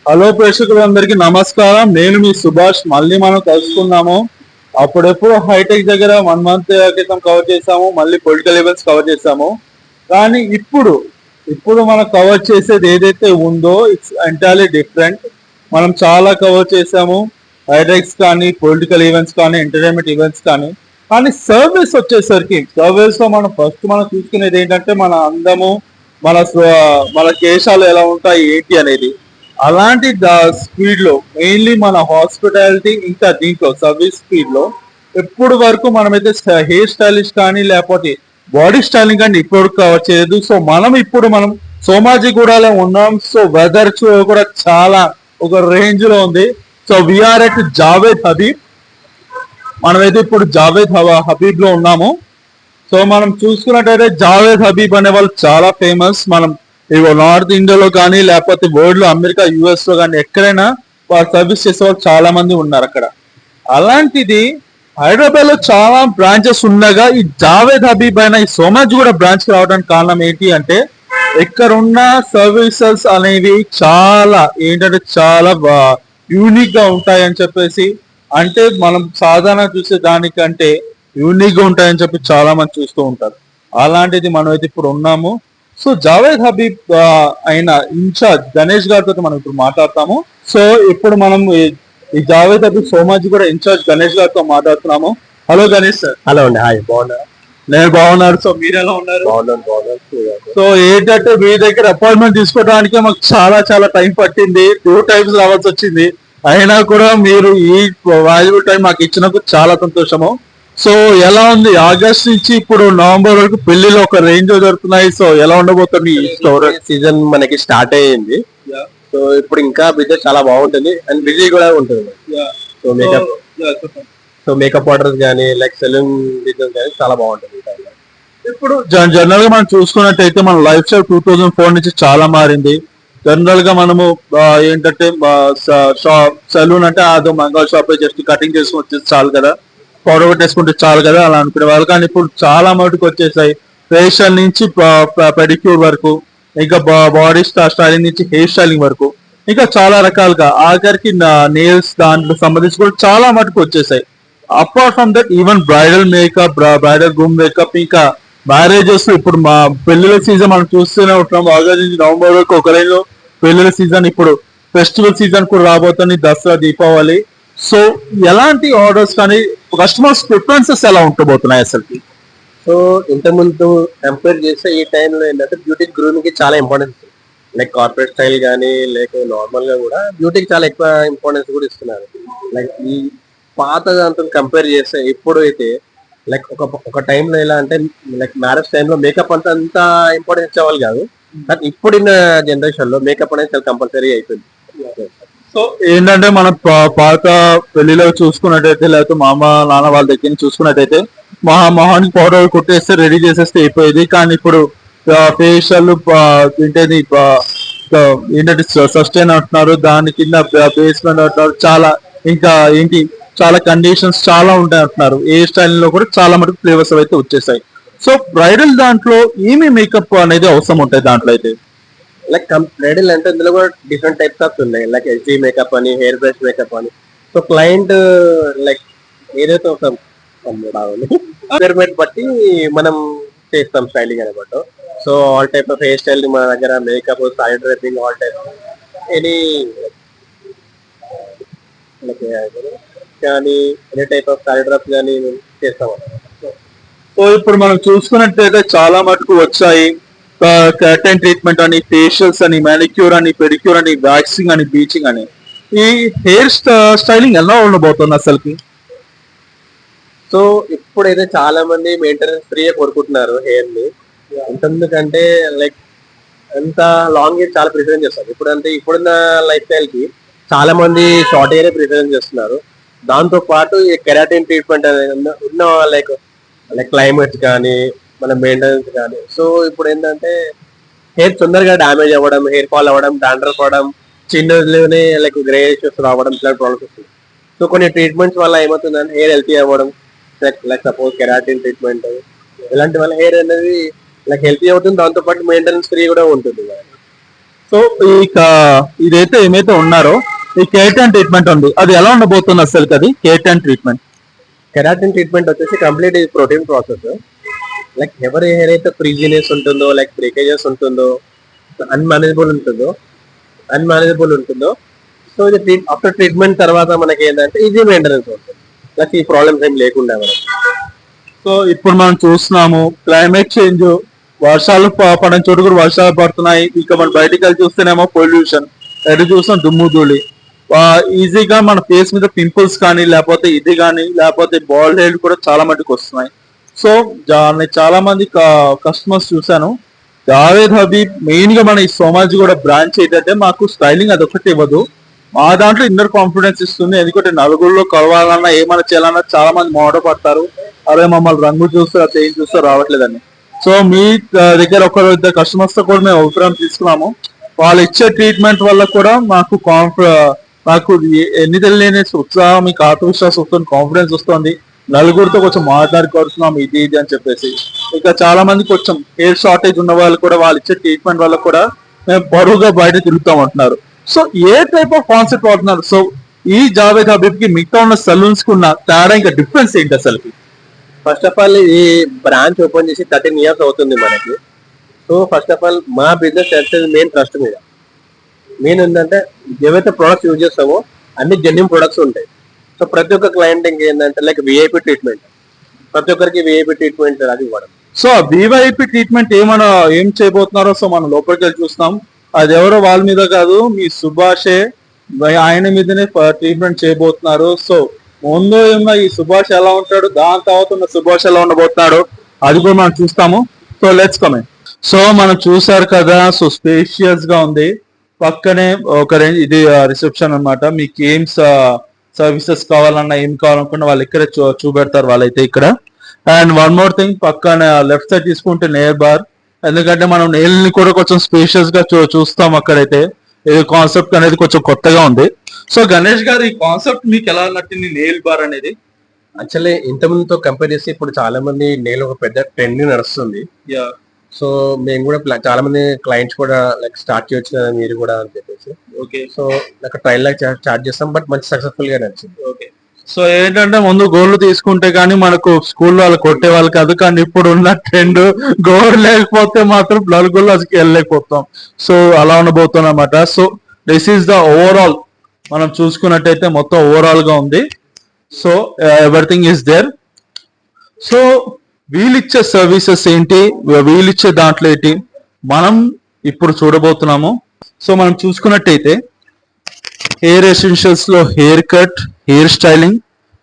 Hello ప్రేక్షకులందరికీ నమస్కారం. నేను మీ సుభాష్. మళ్ళీ మనం కలుసుకున్నాము. అప్పుడెప్పుడు హైటెక్ దగ్గర 1 మంత్ క్రితం కవర్ చేసాము, మళ్ళీ పొలిటికల్ ఈవెంట్స్ కవర్ చేసాము. కానీ ఇప్పుడు మనం కవర్ చేసేది ఏదైతే ఉందో ఇట్స్ ఎంటైర్లీ డిఫరెంట్. మనం చాలా కవర్ చేసాము, హైటెక్స్ కానీ, పొలిటికల్ ఈవెంట్స్ కానీ, ఎంటర్టైన్మెంట్ ఈవెంట్స్ కానీ. కానీ సర్వీస్ వచ్చేసరికి సర్వీస్ లో మనం చూసుకునేది ఏంటంటే మన అందము, మన కేశాలు ఎలా ఉంటాయి ఏంటి అనేది. అలాంటి స్పీడ్ లో మెయిన్లీ మన హాస్పిటాలిటీ ఇంకా దీంట్లో సర్వీస్ స్పీడ్ లో ఎప్పుడు వరకు మనమైతే హెయిర్ స్టైలిష్ కానీ లేకపోతే బాడీ స్టైలింగ్ కానీ ఇప్పుడు కవర్ చేయలేదు. సో మనం సోమాజిగూడలో ఉన్నాం. సో వెదర్ కూడా చాలా ఒక రేంజ్ లో ఉంది. So we are at Jawed Habib. మనమైతే ఇప్పుడు జావేద్ హబీబ్ లో ఉన్నాము. సో మనం చూసుకున్నట్టయితే జావేద్ హబీబ్ అనే వాళ్ళు చాలా ఫేమస్. మనం ఇవో నార్త్ ఇండియాలో కానీ లేకపోతే వరల్డ్ లో అమెరికా యుఎస్ లో కానీ ఎక్కడైనా వాళ్ళు సర్వీస్ చేసే వాళ్ళు చాలా మంది ఉన్నారు అక్కడ. అలాంటిది హైదరాబాద్ లో చాలా బ్రాంచెస్ ఉండగా ఈ జావేద్ హబీబ్ అయిన ఈ సోమాజ్ కూడా బ్రాంచ్ రావడానికి కారణం ఏంటి అంటే ఇక్కడ ఉన్న సర్వీసెస్ అనేవి చాలా యూనిక్ గా ఉంటాయని చెప్పేసి, అంటే మనం సాధారణ చూసే దానికంటే యూనిక్ గా ఉంటాయని చెప్పి చాలా మంది చూస్తూ ఉంటారు. అలాంటిది మనం అయితే ఇప్పుడు ఉన్నాము. సో జావేద్ హబీబ్ అయిన ఇన్ఛార్జ్ గణేష్ గారితో మనం ఇప్పుడు మాట్లాడతాము. సో ఇప్పుడు మనం ఈ జావేద్ హబీబ్ సోమాజీ కూడా ఇన్ఛార్జ్ గణేష్ గారితో మాట్లాడుతున్నాము. Hello Ganesh sir. హలో అండి. హాయ్, బాగున్నా? నేను బాగున్నారు. సో మీరు ఎలా ఉన్నారు? బాగున్నాను. సో ఏంటంటే మీ దగ్గర అపాయింట్మెంట్ తీసుకోవడానికి మాకు చాలా టైం పట్టింది. 2 times రావాల్సి వచ్చింది. అయినా కూడా మీరు ఈ వాల్యుబుల్ టైం మాకు ఇచ్చినందుకు చాలా సంతోషము. సో ఎలా ఉంది? ఆగస్ట్ నుంచి ఇప్పుడు నవంబర్ వరకు పెళ్లిలో ఒక రేంజ్ జరుగుతున్నాయి. సో ఎలా ఉండబోతుంది ఈ స్టోరేజ్ సీజన్ మనకి స్టార్ట్ అయ్యింది. సో ఇప్పుడు ఇంకా బిజినెస్ చాలా బాగుంటుంది అండ్ బిజీ కూడా ఉంటుంది. సో మేకప్ ఆర్డర్స్ కానీ లైక్ సెలూన్ బిజినెస్ కానీ చాలా బాగుంటుంది. ఇప్పుడు జనరల్ గా మనం చూసుకున్నట్టయితే మన లైఫ్ స్టైల్ 2004 నుంచి చాలా మారింది. జనరల్ గా మనము ఏంటంటే సెలూన్ అంటే అదో మంగళ షాప్ జస్ట్ కటింగ్ చేసుకుని వచ్చేసి చాలు కదా, పౌడర్ పెట్టేసుకుంటే చాలు కదా అలా అనుకునే వాళ్ళు. కానీ ఇప్పుడు చాలా మటుకు వచ్చేసాయి. ఫేషియల్ నుంచి పెడిక్యూర్ వరకు, ఇంకా బాడీ స్టైలింగ్ నుంచి హెయిర్ స్టైలింగ్ వరకు, ఇంకా చాలా రకాలుగా ఆఖరికి నేల్స్ దాంట్లో సంబంధించి కూడా చాలా మటుకు వచ్చేసాయి. Apart from that even bridal makeup, bridal room makeup, ఇంకా మ్యారేజెస్ ఇప్పుడు మా పెళ్లిల సీజన్ మనం చూస్తూనే ఉంటాం. ఆగస్ట్ నుంచి నవంబర్ వరకు ఒక రేంజ్లో పెళ్లిల సీజన్, ఇప్పుడు ఫెస్టివల్ సీజన్ కూడా రాబోతుంది, దసరా, దీపావళి. సో ఎలాంటి ఆర్డర్స్ కానీ కస్టమర్స్ ప్రిఫరెన్సెస్ ఎలా ఉండబోతున్నాయి అసలు? సో ఇంతకుముందు కంపేర్ చేస్తే ఈ టైంలో ఏంటంటే బ్యూటీ గ్రూమింగ్ కి చాలా ఇంపార్టెన్స్, లైక్ కార్పొరేట్ స్టైల్ కానీ లేక నార్మల్ గా కూడా బ్యూటీకి చాలా ఎక్కువ ఇంపార్టెన్స్ కూడా ఇస్తున్నారు. లైక్ ఈ పాత దాంతో కంపేర్ చేస్తే ఇప్పుడు అయితే లైక్ ఒక టైంలో ఎలా అంటే లైక్ మ్యారేజ్ టైంలో మేకప్ అంతా ఇంపార్టెన్స్ ఇచ్చేవాళ్ళు కాదు. బట్ ఇప్పుడున్న జనరేషన్ లో మేకప్ అనేది చాలా కంపల్సరీ అయిపోయింది. సో ఏంటంటే మనం పాత పెళ్లిలో చూసుకున్నట్టయితే లేకపోతే మా అమ్మ నాన్న వాళ్ళ దగ్గర చూసుకున్నట్టయితే మొహానికి పౌడర్ కొట్టేస్తే రెడీ చేసేస్తే అయిపోయేది. కానీ ఇప్పుడు ఫేషియల్ ఏంటంటే సస్టైన్ అంటున్నారు, దాని కింద బేస్మెంట్ అంటున్నారు, చాలా కండిషన్స్ చాలా ఉంటాయి అంటున్నారు. ఏ స్టైల్ లో కూడా చాలా మటుకు ఫ్లేవర్స్ అయితే వచ్చేసాయి. సో బ్రైడల్ దాంట్లో ఏమి మేకప్ అనేది అవసరం ఉంటాయి దాంట్లో అయితే? లైక్ బ్రైడల్ అంటే ఇందులో కూడా డిఫరెంట్ టైప్స్ ఆఫ్ ఉన్నాయి. లైక్ హెచ్డీ మేకప్ అని, హెయిర్ బ్రష్ మేకప్ అని. సో క్లయింట్ లైక్ ఏదైతే ఒక రిక్వైర్మెంట్ బట్టి మనం చేస్తాం స్టైలింగ్ అనమాట. So all type of hair style మన దగ్గర makeup, side dressing, all type any కానీ any type of side dress కానీ చేస్తాం. సో ఇప్పుడు మనం చూసుకున్నట్టయితే చాలా మటుకు వచ్చాయి. కర్టెన్ ట్రీట్మెంట్ అని, ఫేషియల్స్ అని, మానిక్యూర్ అని, పెడిక్యూర్ అని, వ్యాక్సింగ్ అని, బ్లీచింగ్ అని. ఈ హెయిర్ స్టైలింగ్ ఎలా ఉండబోతుంది అసలుకి? సో ఇప్పుడైతే చాలా మంది మెయింటెనెన్స్ ఫ్రీగా కోరుకుంటున్నారు హెయిర్ ని. ఎందుకంటే లైక్ ఎంత లాంగ్ హెయిర్ చాలా ప్రిఫరెన్స్ చేస్తారు. ఇప్పుడున్న లైఫ్ స్టైల్ కి చాలా మంది షార్ట్ హెయిర్ ప్రిఫరెన్స్ చేస్తున్నారు. దాంతో పాటు ఈ కెరాటిన్ ట్రీట్మెంట్ అనేది ఉన్న లైక్ క్లైమేట్స్ కానీ మన మెయింటెనెన్స్ కానీ. సో ఇప్పుడు ఏంటంటే హెయిర్ తొందరగా డ్యామేజ్ అవ్వడం, హెయిర్ ఫాల్ అవ్వడం, డాండ్రఫ్ అవ్వడం, చిన్నలోనే లైక్ గ్రే ఇష్యూస్ రావడం, ఇలాంటి ప్రాబ్లమ్స్ వస్తుంది. సో కొన్ని ట్రీట్మెంట్స్ వల్ల ఏమవుతుందంటే హెయిర్ హెల్తీ అవ్వడం, లైక్ సపోజ్ కెరాటిన్ ట్రీట్మెంట్ ఇలాంటి వల్ల హెయిర్ అనేది లైక్ హెల్తీ అవుతుంది. దాంతో పాటు మెయింటెనెన్స్ ఫ్రీ కూడా ఉంటుంది. సో ఇదైతే ఏమైతే ఉన్నారో ఈ కేటన్ ట్రీట్మెంట్ ఉంది, అది ఎలా ఉండబోతుంది అసలు? అది కేటన్ ట్రీట్మెంట్, కెరాటిన్ ట్రీట్మెంట్ వచ్చేసి కంప్లీట్ ప్రోటీన్ ప్రాసెస్. లైక్ ఎవరి హెయిర్ అయితే ఫ్రీజినెస్ ఉంటుందో, లైక్ బ్రేకేజెస్ ఉంటుందో, అన్మేనేజబుల్ ఉంటుందో, సో ఇది ఆఫ్టర్ ట్రీట్మెంట్ తర్వాత మనకి ఏంటంటే ఈజీ మెయింటెనెన్స్ ఉంటుంది, ప్లస్ ఈ ప్రాబ్లమ్స్ ఏం లేకుండా మనకి. సో ఇప్పుడు మనం చూస్తున్నాము క్లైమేట్ చేంజ్, వర్షాలు పడిన చోటు కూడా వర్షాలు పడుతున్నాయి. ఇక మనం బయటికి వెళ్ళి చూస్తేనేమో పొల్యూషన్, ఎటు చూస్తాం దుమ్ము ధూళి. ఈజీగా మన ఫేస్ మీద పింపుల్స్ కానీ లేకపోతే ఇది కానీ లేకపోతే బాల్డ్ హెయిర్ కూడా చాలా మటుకు వస్తున్నాయి. సో చాలా మంది కస్టమర్స్ చూశాను, జావేద్ హబీబ్ మెయిన్ గా మన ఈ సోమాజీ కూడా బ్రాంచ్ ఏంటంటే మాకు స్టైలింగ్ అదొకటి ఇవ్వదు, మా దాంట్లో ఇన్నర్ కాన్ఫిడెన్స్ ఇస్తుంది. ఎందుకంటే నలుగురిలో కలవాలన్నా ఏమైనా చేయాలన్నా చాలా మంది మోడల్ పడతారు, అదే మమ్మల్ని రంగు చూస్తారు చేంజ్ చూస్తారు రావట్లేదని. సో మీ దగ్గర ఒకరు ఇద్దరు కస్టమర్స్ తో కూడా మేము అభిప్రాయం తీసుకున్నాము, వాళ్ళు ఇచ్చే ట్రీట్మెంట్ వల్ల కూడా మాకు ఎన్ని తెలియని ఉత్సాహం, మీకు ఆత్మవిశ్వాసం వస్తుంది, కాన్ఫిడెన్స్ వస్తుంది, నలుగురితో కొంచెం మాట్లాడుకోవాల్సినాం ఇది ఇది అని చెప్పేసి. ఇంకా చాలా మంది కొంచెం హెయిర్ షార్టేజ్ ఉన్న వాళ్ళు కూడా వాళ్ళు ఇచ్చే ట్రీట్మెంట్ వల్ల కూడా మేము బరువుగా బయట తిరుగుతాం అంటున్నారు. So A type of concept అవుతున్నారు? సో ఈ జావేద్ హబీబ్ కి మిగతా ఉన్న సలూన్స్ కు ఉన్న తేడా ఇంకా డిఫరెన్స్ ఏంటి అసలు? ఫస్ట్ ఆఫ్ ఆల్ ఈ బ్రాంచ్ ఓపెన్ చేసి 13 years అవుతుంది మనకి. సో ఫస్ట్ ఆఫ్ ఆల్ మా బిజినెస్ చేసేది మెయిన్ ట్రస్ట్ మీద. మెయిన్ ఏంటంటే ఏవైతే ప్రొడక్ట్స్ యూజ్ చేస్తామో అన్ని జెన్యూన్ ప్రొడక్ట్స్ ఉంటాయి. సో ప్రతి ఒక్క క్లయింట్ ఏంటంటే లైక్ విఐపి ట్రీట్మెంట్, ప్రతి ఒక్కరికి విఐపి ట్రీట్మెంట్ అది ఇవ్వడం. సో విఐపి ట్రీట్మెంట్ ఏం చేయబోతున్నారో సో మనం లోపలికి వెళ్ళి చూస్తాం. అది ఎవరో వాళ్ళ మీద కాదు, మీ సుభాషే, ఆయన మీదనే ట్రీట్మెంట్ చేయబోతున్నారు. సో ముందు ఉన్న ఈ సుభాష్ ఎలా ఉంటాడు, దాని తర్వాత ఉన్న సుభాష్ ఎలా ఉండబోతున్నాడు అది కూడా మనం చూస్తాము. So let's comment. సో మనం చూసారు కదా, సో స్పేషియస్ గా ఉంది, పక్కనే ఒక రేంజ్ ఇది రిసెప్షన్ అన్నమాట. మీకు ఏం సర్వీసెస్ కావాలన్నా ఏం కావాలనుకున్నా వాళ్ళు ఇక్కడ చూపెడతారు వాళ్ళైతే ఇక్కడ. అండ్ వన్ మోర్ థింగ్, పక్కన లెఫ్ట్ సైడ్ తీసుకుంటే నెయిల్ బార్, ఎందుకంటే మనం నెయిల్ ని కూడా కొంచెం స్పేషియస్ గా చూస్తాం అక్కడైతే. ఇది కాన్సెప్ట్ అనేది కొంచెం కొత్తగా ఉంది. సో గణేష్ గారు, ఈ కాన్సెప్ట్ మీకు ఎలా నచ్చింది నెయిల్ బార్ అనేది? యాక్చువల్లీ ఇంత ముందుతో కంపేర్ చేస్తే ఇప్పుడు చాలా మంది నెయిల్ ఒక పెద్ద ట్రెండ్ నడుస్తుంది. సో మేము కూడా చాలా మంది క్లయింట్స్ కూడా లైక్ స్టార్ట్ చేయొచ్చు కదా మీరు కూడా అని చెప్పేసి. ఓకే. సో నాకు ట్రైల్ లాగా స్టార్ట్ చేస్తాం, బట్ మంచి సక్సెస్ఫుల్ గా నచ్చింది. ఓకే. సో ఏంటంటే ముందు గోర్లు తీసుకుంటే కానీ మనకు స్కూల్లో వాళ్ళు కొట్టే వాళ్ళు కాదు, కానీ ఇప్పుడు ఉన్న ట్రెండ్ గోర్లు లేకపోతే మాత్రం నలుగురిలో అసలు వెళ్ళలేకపోతాం. సో అలా ఉండబోతుంది అనమాట. So this is the overall, మనం చూసుకున్నట్టయితే మొత్తం ఓవరాల్ గా ఉంది. So everything is there. So వీళ్ళిచ్చే సర్వీసెస్ ఏంటి, వీళ్ళిచ్చే దాంట్లో ఏంటి మనం ఇప్పుడు చూడబోతున్నాము. సో మనం చూసుకున్నట్టయితే హెయిర్ ఎసెన్షియల్స్ లో hair cut, hair styling,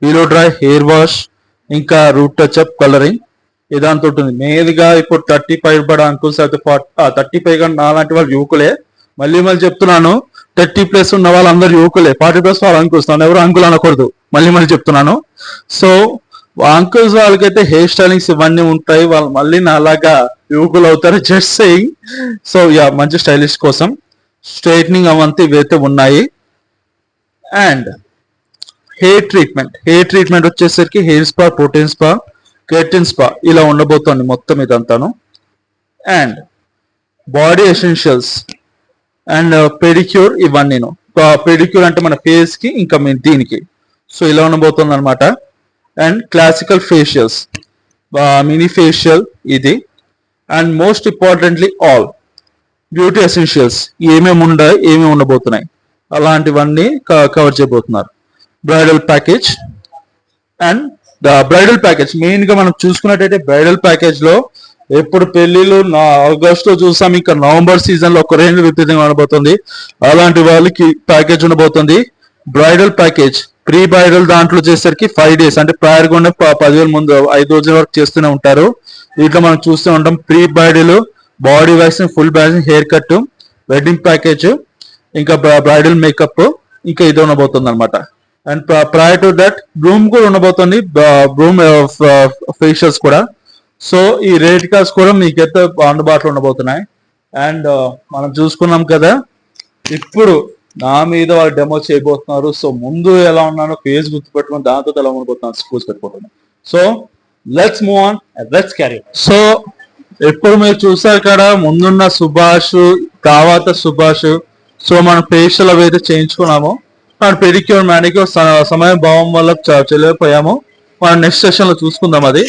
blow dry, hair wash, ఇంకా రూట్ టచ్అప్, కలరింగ్ ఇదంతా ఉంటుంది. మెయిన్గా ఇప్పుడు 35 పడ అంకుల్స్ అయితే 35 గా నాలాంటి వాళ్ళు యువకులే, మళ్ళీ చెప్తున్నాను, 30+ ఉన్న వాళ్ళందరూ యువకులే, 40+ వాళ్ళు అంకుల్స్, నన్ను ఎవరు అంకుల్ అనకూడదు, మళ్ళీ చెప్తున్నాను. సో అంకుల్స్ వాళ్ళకైతే హెయిర్ స్టైలింగ్స్ ఇవన్నీ ఉంటాయి, వాళ్ళు మళ్ళీ నాలాగా యువకులు అవుతారు, జస్ట్ సెయింగ్. సో మంచి స్టైలిష్ కోసం స్ట్రైట్నింగ్ అవంతా ఇవైతే ఉన్నాయి. అండ్ హెయిర్ ట్రీట్మెంట్ వచ్చేసరికి hair spa, protein spa, keratin spa ఇలా ఉండబోతోంది మొత్తం ఇదంతాను. And body essentials and pedicure, ఇవన్నీ పెడిక్యూర్ అంటే మన ఫేస్ కి ఇంకా దీనికి. సో ఇలా ఉండబోతుంది అనమాట. And classical facials, mini facial ఇది. And most importantly all beauty essentials, ఏమేమి ఉండబోతున్నాయి అలాంటివన్నీ కవర్ చేయబోతున్నారు. Bridal package. And bridal package main గా మనం చూసుకున్నట్టయితే బ్రైడల్ ప్యాకేజ్ లో ఎప్పుడు పెళ్లిళ్ళు ఆగస్ట్ లో చూసాం, ఇంకా నవంబర్ సీజన్ లో ఒక రేంజ్ విపరీతంగా ఉండబోతుంది, అలాంటి వాళ్ళకి ప్యాకేజ్ ఉండబోతుంది. బ్రైడల్ ప్యాకేజ్ ప్రీ బ్రైడల్ దాంట్లో చేసరికి 5 days అంటే ప్రయర్ గా 10,000 ముందు 5 రోజుల వరకు చేస్తూనే ఉంటారు. దీంట్లో మనం చూస్తూ ఉంటాం pre bridal, body waxing, full bathing, hair cut, wedding package, ఇంకా బ్రైడల్ మేకప్, ఇంకా ఇది ఉండబోతుంది అనమాట. And prior to that groom కూడా ఉండబోతుంది, బ్రూమ్ ఫేషియల్స్ కూడా. సో ఈ రేట్ కార్డ్స్ కూడా మీకైతే అందుబాటులో ఉండబోతున్నాయి. అండ్ మనం చూసుకున్నాం కదా, ఇప్పుడు నా మీద వాళ్ళు డెమో చేయబోతున్నారు. సో ముందు ఎలా ఉన్నానో ఫేస్ గుర్తుపెట్టుకుని దాంతో ఎలా ఉండబోతున్నాను స్కూల్స్ పెట్టుకుంటున్నాను. So let's move on, let's carry. So ఇప్పుడు మీరు చూసారు కదా ముందున్న సుభాష్ తర్వాత సుభాష్. సో మనం ఫేషియల్ అవి అయితే చేయించుకున్నాము. మన పెడిక్యూర్ మ్యానిక్యూర్ సమయం భావం వల్ల చెల్లిపోయాము. మనం నెక్స్ట్ సెషన్ లో చూసుకుందాం అది.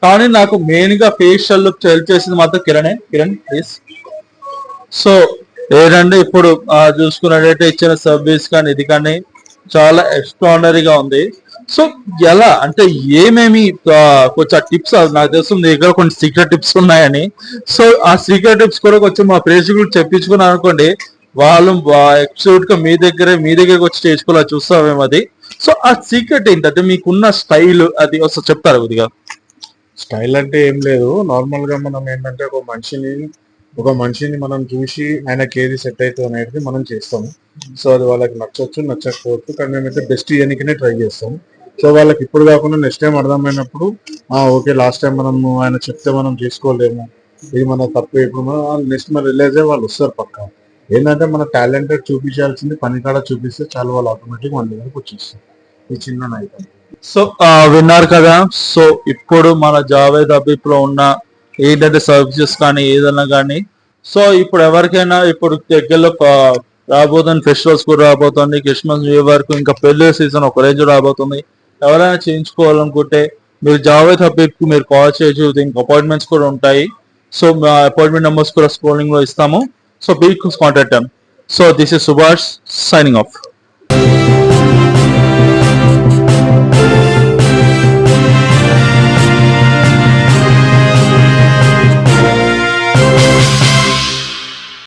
కానీ నాకు మెయిన్ గా ఫేషియల్ హెల్ప్ చేసింది మాత్రం కిరణ్ ప్లీజ్. సో ఏంటంటే ఇప్పుడు చూసుకున్నట్టయితే ఇచ్చిన సర్వీస్ కానీ ఇది కానీ చాలా ఎక్స్ట్రాడనరీగా ఉంది. సో ఎలా అంటే ఏమేమి కొంచెం టిప్స్ నాకు తెలుస్తుంది దగ్గర కొన్ని సీక్రెట్ టిప్స్ ఉన్నాయని. సో ఆ సీక్రెట్ టిప్స్ కూడా కొంచెం మా ప్రేక్షకులకు చెప్పించుకున్నాను అనుకోండి, వాళ్ళు ఎపిసోడ్ గా మీ దగ్గరకు వచ్చి చేసుకోవాలని చూస్తామేమో అది. సో ఆ సీక్రెట్ ఏంటంటే మీకున్న స్టైల్ అది ఒకసారి చెప్తారు కొద్దిగా. స్టైల్ అంటే ఏం లేదు, నార్మల్ గా మనం ఏంటంటే ఒక మనిషిని మనం చూసి ఆయనకి ఏది సెట్ అవుతుంది అనేది మనం చేస్తాము. సో అది వాళ్ళకి నచ్చవచ్చు నచ్చకపోవచ్చు, కానీ మేమైతే బెస్ట్ ఇయనికినే ట్రై చేస్తాము. సో వాళ్ళకి ఇప్పుడు కాకుండా నెక్స్ట్ టైం అర్థమైనప్పుడు ఓకే లాస్ట్ టైం మనం ఆయన చెప్తే మనం చేసుకోలేము, ఇది మన తప్పు, ఇప్పుడు మనం నెక్స్ట్ మన రిలైజ్ అయ్యి వాళ్ళు వస్తారు పక్క. ఏంటంటే మన టాలెంటెడ్ చూపించాల్సింది పని కాడ చూపిస్తే చాలు, వాళ్ళు ఆటోమేటిక్ మన దగ్గరకు వచ్చేస్తారు. ఈ చిన్న నైట్. సో విన్నారు కదా. సో ఇప్పుడు మన జావేద్ హబీబ్ లో ఉన్న ఏంటంటే సర్వీసెస్ కానీ ఏదైనా కానీ, సో ఇప్పుడు ఎవరికైనా ఇప్పుడు దగ్గరలో రాబోతుంది, ఫెస్టివల్స్ కూడా రాబోతుంది, క్రిస్మస్ న్యూ ఇయర్ వరకు ఇంకా పెళ్లి సీజన్ ఒక రేంజ్ రాబోతుంది. ఎవరైనా చేయించుకోవాలనుకుంటే మీరు జావేద్ హబీబ్ కి మీరు కాల్ చేయొచ్చు. దీనికి అపాయింట్మెంట్స్ కూడా ఉంటాయి. సో మా అపాయింట్మెంట్ నెంబర్స్ కూడా స్క్రోలింగ్ లో ఇస్తాము. So please contact them. So this is Subhash signing off.